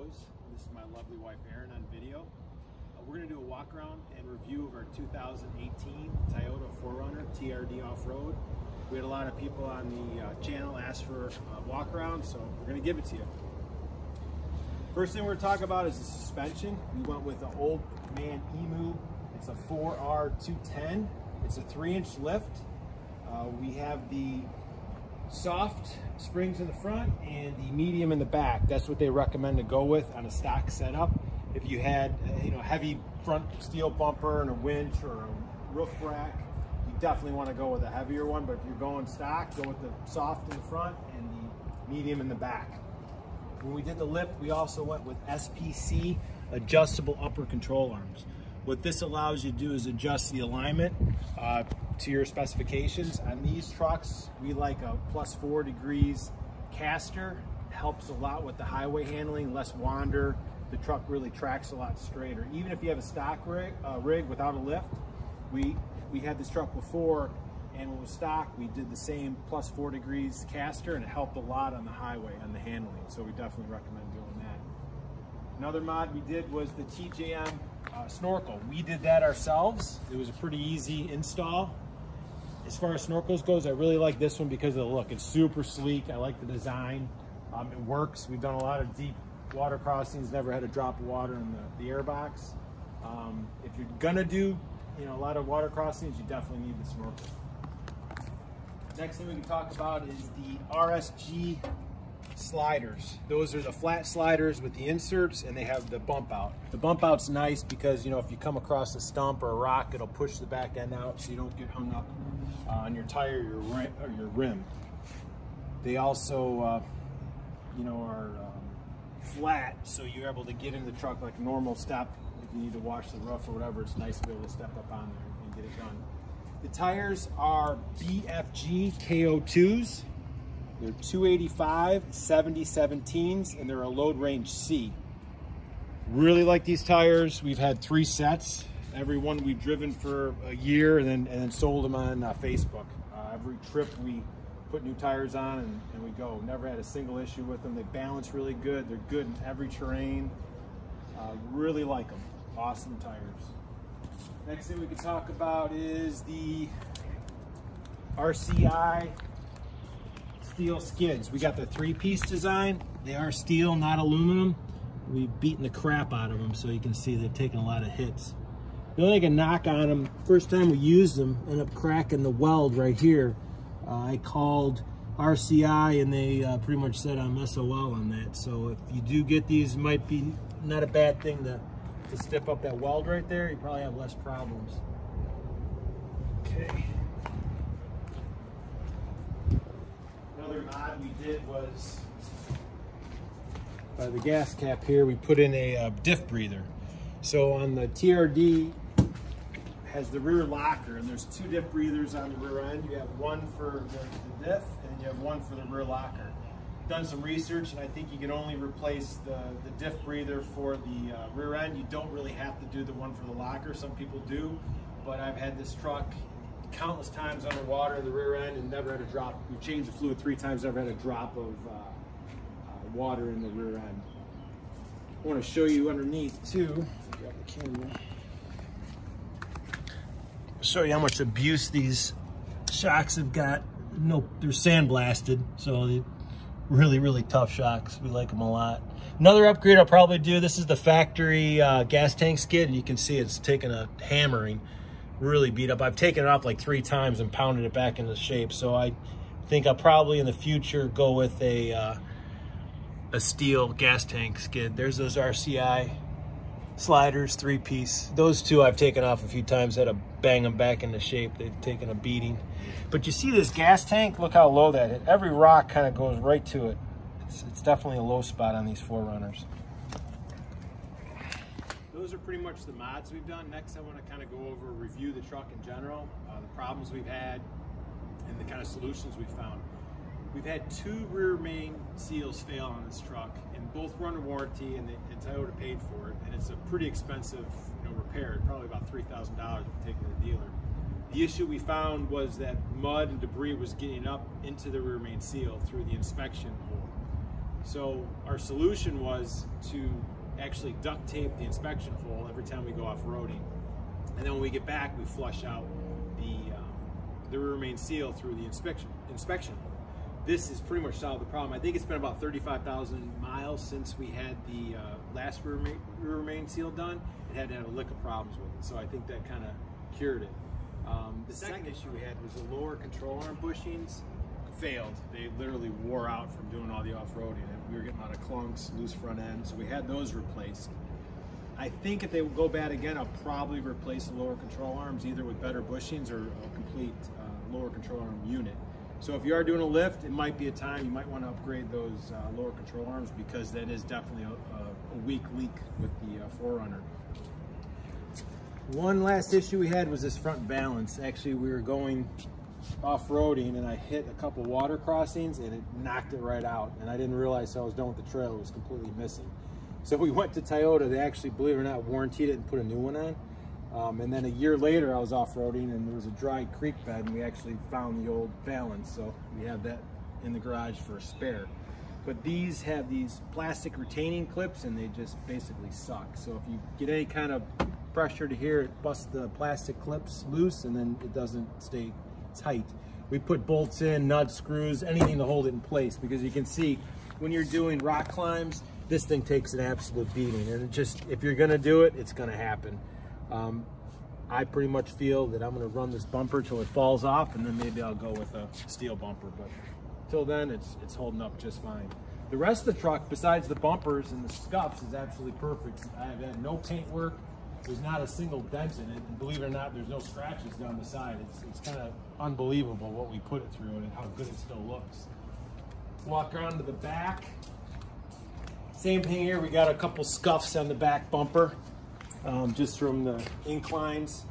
goes. This is my lovely wife Erin on video. We're going to do a walk around and review of our 2018 Toyota 4Runner TRD Off-Road. We had a lot of people on the channel ask for a walk around, so we're going to give it to you. First thing we're going to talk about is the suspension. We went with the Old Man Emu. It's a 4R210. It's a 3-inch lift. We have the soft springs in the front and the medium in the back. That's what they recommend to go with on a stock setup. If you had heavy front steel bumper and a winch or a roof rack, you definitely want to go with a heavier one. But if you're going stock, go with the soft in the front and the medium in the back. When we did the lift, we also went with SPC adjustable upper control arms. What this allows you to do is adjust the alignment to your specifications. On these trucks, we like a +4 degrees caster. Helps a lot with the highway handling, less wander. The truck really tracks a lot straighter. Even if you have a stock rig without a lift, we had this truck before, and when it was stock, we did the same +4 degrees caster, and it helped a lot on the highway, on the handling. So we definitely recommend doing that. Another mod we did was the TJM snorkel. We did that ourselves. It was a pretty easy install. As far as snorkels goes, I really like this one because of the look. It's super sleek. I like the design. It works. We've done a lot of deep water crossings, never had a drop of water in the airbox. If you're gonna do a lot of water crossings, you definitely need the snorkel. Next thing we can talk about is the RSG sliders. Those are the flat sliders with the inserts, and they have the bump out. The bump out's nice because if you come across a stump or a rock, it'll push the back end out so you don't get hung up on your tire or your rim. They also are flat, so you're able to get in the truck like a normal step. If you need to wash the roof or whatever, it's nice to be able to step up on there and get it done. The tires are BFG KO2s. They're 285 70/17s, and they're a load range C. Really like these tires. We've had 3 sets. Every one we've driven for a year and then sold them on Facebook. Every trip we put new tires on and we go. Never had a single issue with them. They balance really good. They're good in every terrain. Really like them. Awesome tires. Next thing we can talk about is the RCI steel skids. We got the 3-piece design. They are steel, not aluminum. We've beaten the crap out of them, so you can see they've taken a lot of hits. The only thing I can knock on them, first time we used them, ended up cracking the weld right here. I called RCI and they pretty much said I'm SOL on that. So if you do get these, it might be not a bad thing to stiff up that weld right there. You probably have less problems. Okay. Another mod we did was by the gas cap here, we put in a diff breather. So on the TRD, has the rear locker, and there's 2 diff breathers on the rear end. You have one for the diff, and you have one for the rear locker. Done some research, and I think you can only replace the diff breather for the rear end. You don't really have to do the one for the locker. Some people do, but I've had this truck countless times underwater in the rear end and never had a drop. We've changed the fluid 3 times, never had a drop of water in the rear end. I want to show you underneath too. Grab the camera. Show you how much abuse these shocks have got. No, they're sandblasted, so they're really tough shocks. We like them a lot. Another upgrade I'll probably do, this is the factory gas tank skid, and you can see it's taken a hammering, really beat up. I've taken it off like 3 times and pounded it back into shape, so I think I'll probably in the future go with a steel gas tank skid. There's those RCI sliders, 3-piece. Those 2 I've taken off a few times, had to bang them back into shape. They've taken a beating. But you see this gas tank, look how low that hit. Every rock kind of goes right to it. It's definitely a low spot on these 4Runners. Those are pretty much the mods we've done. Next I want to kind of go over, review the truck in general, the problems we've had, and the kind of solutions we've found. We've had 2 rear main seals fail on this truck, and both run a warranty, and Toyota paid for it, and it's a pretty expensive repair, probably about $3,000 if you take it to the dealer. The issue we found was that mud and debris was getting up into the rear main seal through the inspection hole. So our solution was to actually duct tape the inspection hole every time we go off-roading. And then when we get back, we flush out the rear main seal through the inspection. This has pretty much solved the problem. I think it's been about 35,000 miles since we had the last rear main seal done. It had a lick of problems with it, so I think that kind of cured it. The second issue we had was the lower control arm bushings failed. They literally wore out from doing all the off-roading, and we were getting a lot of clunks, loose front end, so we had those replaced. I think if they go bad again, I'll probably replace the lower control arms either with better bushings or a complete lower control arm unit. So if you are doing a lift, it might be a time you might want to upgrade those lower control arms, because that is definitely a weak leak with the 4Runner. One last issue we had was this front valance. Actually, we were going off-roading and I hit a couple water crossings and it knocked it right out, and I didn't realize I was done with the trail. It was completely missing. So we went to Toyota. They actually, believe it or not, warranted it and put a new one on. And then a year later I was off-roading and there was a dry creek bed and we actually found the old valance, so we have that in the garage for a spare. But these have these plastic retaining clips and they just basically suck. So if you get any kind of pressure to here, it busts the plastic clips loose and then it doesn't stay tight. We put bolts in, nuts, screws, anything to hold it in place, because you can see when you're doing rock climbs, this thing takes an absolute beating, and it just, if you're gonna do it, it's gonna happen. I pretty much feel that I'm gonna run this bumper till it falls off, and then maybe I'll go with a steel bumper, but till then it's holding up just fine. The rest of the truck, besides the bumpers and the scuffs, is absolutely perfect. I've had no paint work. There's not a single dent in it, and believe it or not, there's no scratches down the side. It's kind of unbelievable what we put it through and how good it still looks. Walk around to the back. Same thing here, we got a couple scuffs on the back bumper, just from the inclines.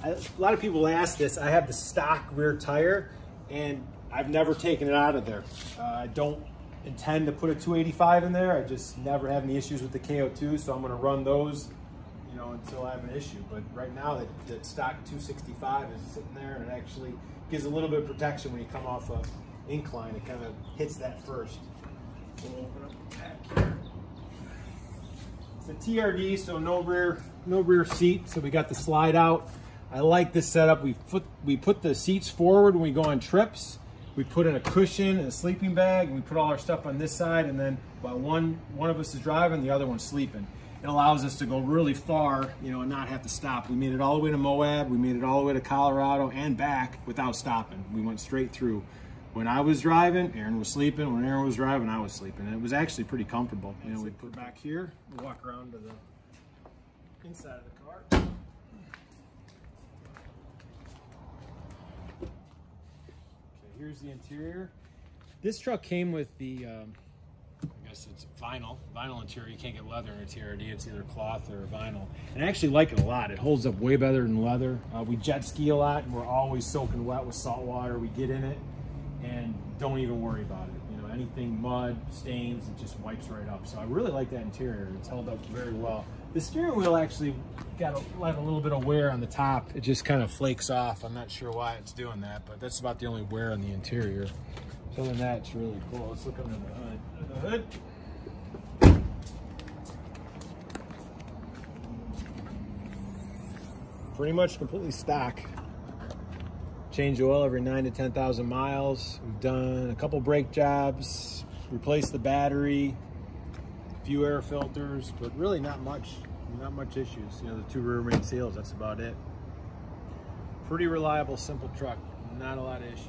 A lot of people ask this. I have the stock rear tire, and I've never taken it out of there. I don't intend to put a 285 in there. I just never have any issues with the KO2, so I'm gonna run those, you know, until I have an issue. But right now, that stock 265 is sitting there, and it actually gives a little bit of protection when you come off an incline. It kind of hits that first. We'll open up the back here. It's a TRD, so no rear seat. So we got the slide out. I like this setup. We put the seats forward when we go on trips. We put in a cushion and a sleeping bag, and we put all our stuff on this side, and then while one of us is driving, the other one's sleeping. It allows us to go really far, you know, and not have to stop. We made it all the way to Moab, we made it all the way to Colorado and back without stopping. We went straight through. When I was driving, Aaron was sleeping. When Aaron was driving, I was sleeping. And it was actually pretty comfortable. You know, we put it back here, we walk around to the inside of the car. Okay, here's the interior. This truck came with the, I guess it's vinyl interior. You can't get leather in a TRD. It's either cloth or vinyl. And I actually like it a lot. It holds up way better than leather. We jet ski a lot, and we're always soaking wet with salt water. We get in it and don't even worry about it. You know, anything mud, stains, it just wipes right up. So I really like that interior. It's held up very well. The steering wheel actually got a little bit of wear on the top. It just kind of flakes off. I'm not sure why it's doing that, but that's about the only wear on the interior. So other than that, it's really cool. Let's look under the hood. Pretty much completely stock. Change oil every 9,000 to 10,000 miles. We've done a couple brake jobs, replaced the battery, a few air filters, but really not much issues. You know, the 2 rear main seals, that's about it. Pretty reliable, simple truck, not a lot of issues.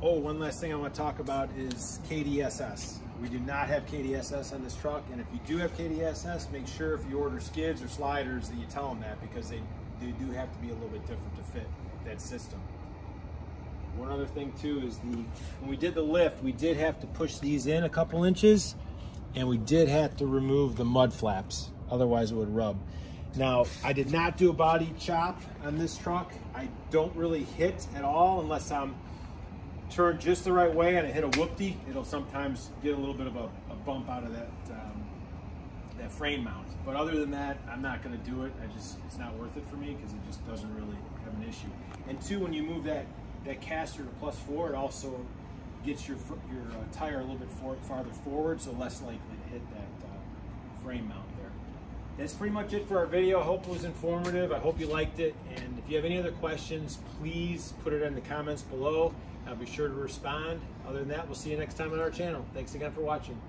Oh, one last thing I want to talk about is KDSS. We do not have KDSS on this truck, and if you do have KDSS, make sure if you order skids or sliders that you tell them that, because they do have to be a little bit different to fit that system. One other thing too is when we did the lift, we did have to push these in a couple inches, and we did have to remove the mud flaps, otherwise it would rub. Now, I did not do a body chop on this truck. I don't really hit at all unless I'm turned just the right way and I hit a whoopty. It'll sometimes get a little bit of a bump out of that frame mount. But other than that, I'm not going to do it. It's not worth it for me because it just doesn't really have an issue. And 2, when you move that caster to +4, it also gets your tire a little bit farther forward, so less likely to hit that frame mount there. That's pretty much it for our video. I hope it was informative. I hope you liked it. And if you have any other questions, please put it in the comments below. I'll be sure to respond. Other than that, we'll see you next time on our channel. Thanks again for watching.